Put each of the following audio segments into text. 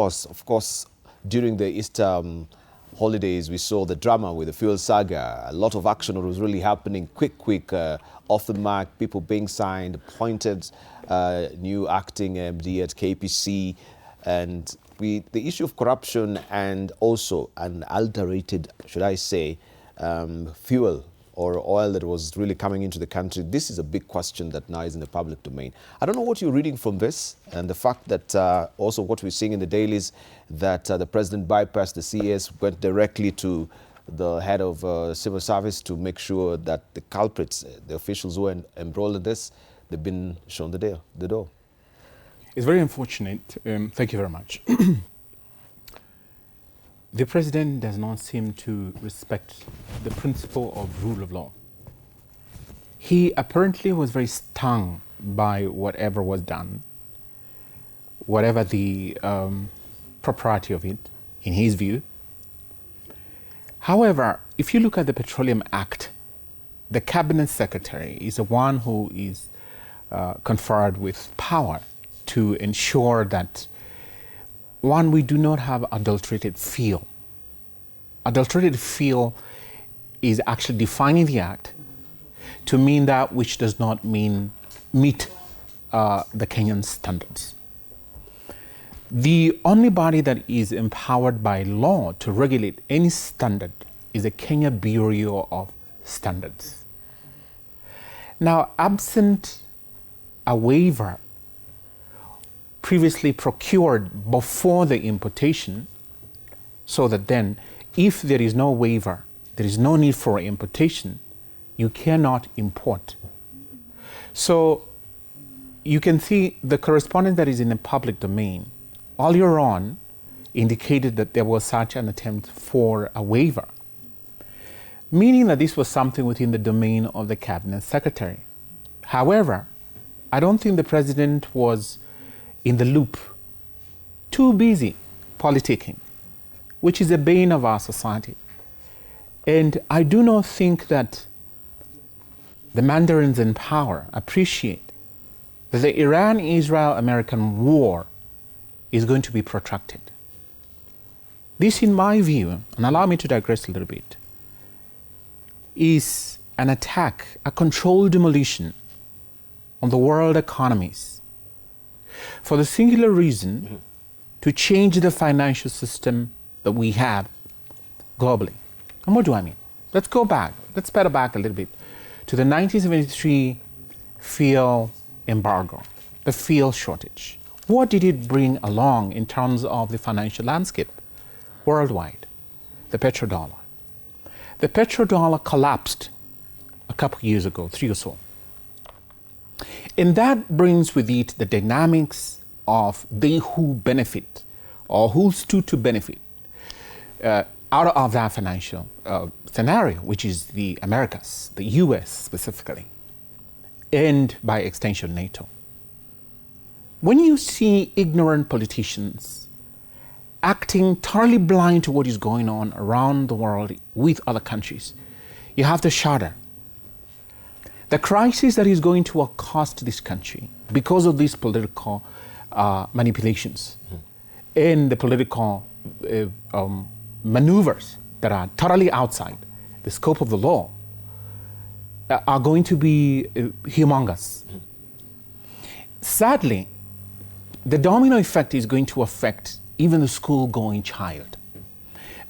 Of course, during the Easter holidays, we saw the drama with the fuel saga. A lot of action was really happening, quick, off the mark, people being signed, appointed, new acting MD at KPC, and the issue of corruption and also an adulterated, should I say, fuel or oil that was really coming into the country. This is a big question that now is in the public domain. I don't know what you're reading from this, and the fact that also what we're seeing in the dailies, that the president bypassed the CS, went directly to the head of civil service to make sure that the culprits, the officials who are embroiled in this, they've been shown the door. It's very unfortunate. Thank you very much. The president does not seem to respect the principle of rule of law. He apparently was very stung by whatever was done, whatever the propriety of it, in his view. However, if you look at the Petroleum Act, the cabinet secretary is the one who is conferred with power to ensure that, one, we do not have adulterated fuel. Adulterated fuel is actually defining the act to mean that which does not meet the Kenyan standards. The only body that is empowered by law to regulate any standard is the Kenya Bureau of Standards. Now, absent a waiver previously procured before the importation, so that then if there is no waiver, there is no need for importation, you cannot import. So you can see the correspondence that is in the public domain earlier on indicated that there was such an attempt for a waiver, meaning that this was something within the domain of the cabinet secretary. However, I don't think the president was in the loop, too busy politicking, which is a bane of our society. And I do not think that the mandarins in power appreciate that the Iran-Israel-American war is going to be protracted. This, in my view, and allow me to digress a little bit, is an attack, a controlled demolition on the world economies, for the singular reason to change the financial system that we have globally. And what do I mean? Let's go back, let's pedal back a little bit to the 1973 fuel embargo, the fuel shortage. What did it bring along in terms of the financial landscape worldwide? The petrodollar. The petrodollar collapsed a couple of years ago, 3 or so. And that brings with it the dynamics of they who benefit or who stood to benefit out of that financial scenario, which is the Americas, the US specifically, and by extension NATO. When you see ignorant politicians acting totally blind to what is going on around the world with other countries, you have to shudder. The crisis that is going to accost this country because of these political manipulations and the political maneuvers that are totally outside the scope of the law are going to be humongous. Sadly, the domino effect is going to affect even the school-going child.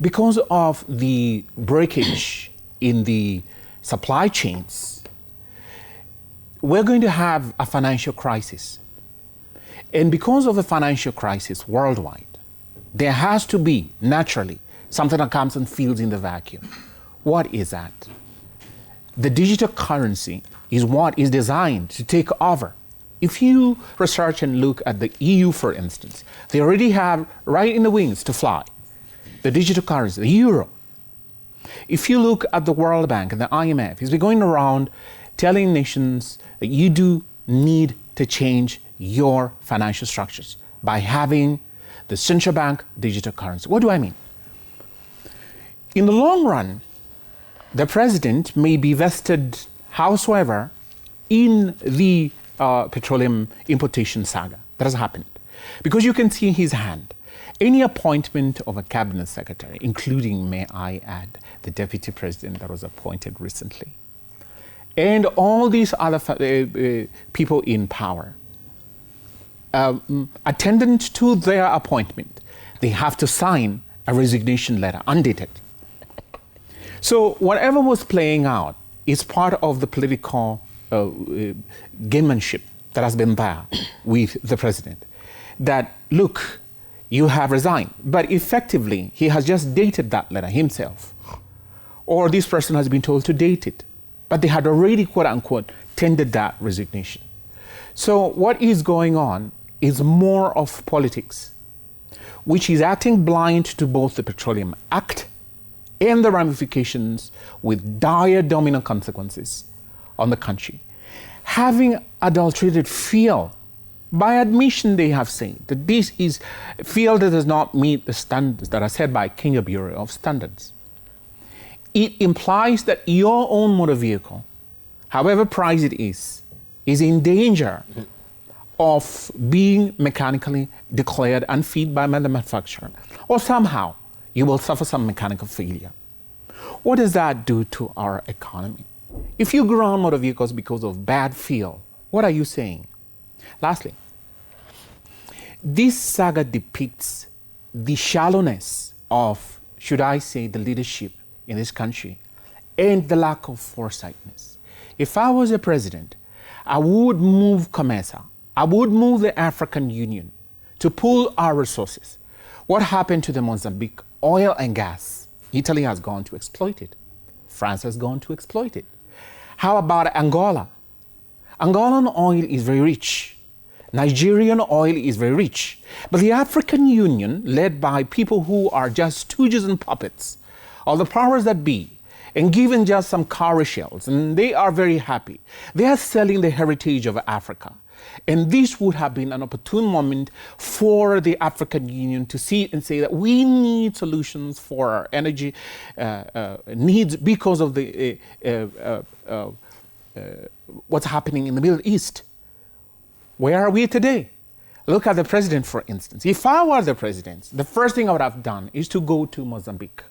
Because of the breakage in the supply chains, we're going to have a financial crisis. And because of the financial crisis worldwide, there has to be, naturally, something that comes and fills in the vacuum. What is that? The digital currency is what is designed to take over. If you research and look at the EU, for instance, they already have right in the wings to fly the digital currency, the euro. If you look at the World Bank and the IMF, it's been going around telling nations that you do need to change your financial structures by having the central bank digital currency. What do I mean? In the long run, the president may be vested, howsoever, in the petroleum importation saga that has happened. Because you can see his hand. any appointment of a cabinet secretary, including, may I add, the deputy president that was appointed recently, and all these other people in power, attendant to their appointment, they have to sign a resignation letter, undated. So whatever was playing out is part of the political gamemanship that has been there with the president. That, look, you have resigned, but effectively he has just dated that letter himself. Or this person has been told to date it, but they had already, quote unquote, tendered that resignation. So what is going on is more of politics, which is acting blind to both the Petroleum Act and the ramifications with dire domino consequences on the country. Having adulterated fuel, by admission they have said that this is fuel that does not meet the standards that are set by Kenya Bureau of Standards. It implies that your own motor vehicle, however priced it is in danger of being mechanically declared unfit by the manufacturer, or somehow you will suffer some mechanical failure. What does that do to our economy? If you ground motor vehicles because of bad fuel, what are you saying? Lastly, this saga depicts the shallowness of, should I say, the leadership in this country and the lack of foresightness. If I was a president, I would move COMESA, I would move the African Union to pool our resources. What happened to the Mozambique oil and gas? Italy has gone to exploit it. France has gone to exploit it. How about Angola? Angolan oil is very rich. Nigerian oil is very rich. But the African Union, led by people who are just stooges and puppets of the powers that be, and given just some cowrie shells, and they are very happy. They are selling the heritage of Africa. And this would have been an opportune moment for the African Union to see and say that we need solutions for our energy needs because of the what's happening in the Middle East. Where are we today? Look at the president, for instance. If I were the president, the first thing I would have done is to go to Mozambique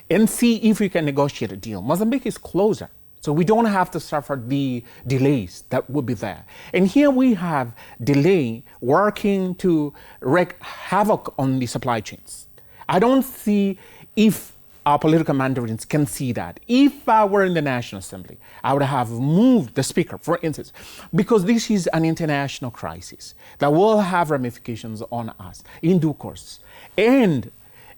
and see if we can negotiate a deal. Mozambique is closer, so we don't have to suffer the delays that would be there. And here we have delay working to wreak havoc on the supply chains. I don't see if our political mandarins can see that. If I were in the National Assembly, I would have moved the speaker, for instance, because this is an international crisis that will have ramifications on us in due course. And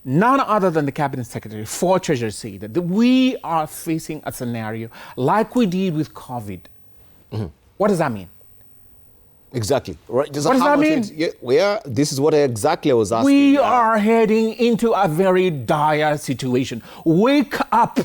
none other than the cabinet secretary for Treasury said that we are facing a scenario like we did with COVID. Mm-hmm. What does that mean? Exactly. Right. What does that mean? This is what exactly I was asking. We are heading into a very dire situation. Wake up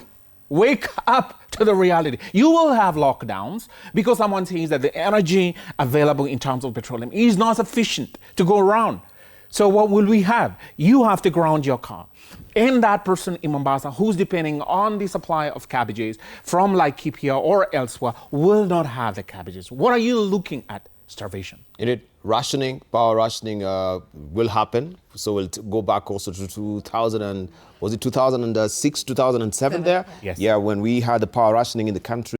to the reality. You will have lockdowns because someone says that the energy available in terms of petroleum is not sufficient to go around. So what will we have? You have to ground your car. And that person in Mombasa who's depending on the supply of cabbages from Laikipia or elsewhere will not have the cabbages. What are you looking at? Starvation. In it, rationing, power rationing will happen. So we'll go back also to 2006, 2007 there? Yes. Yeah, when we had the power rationing in the country.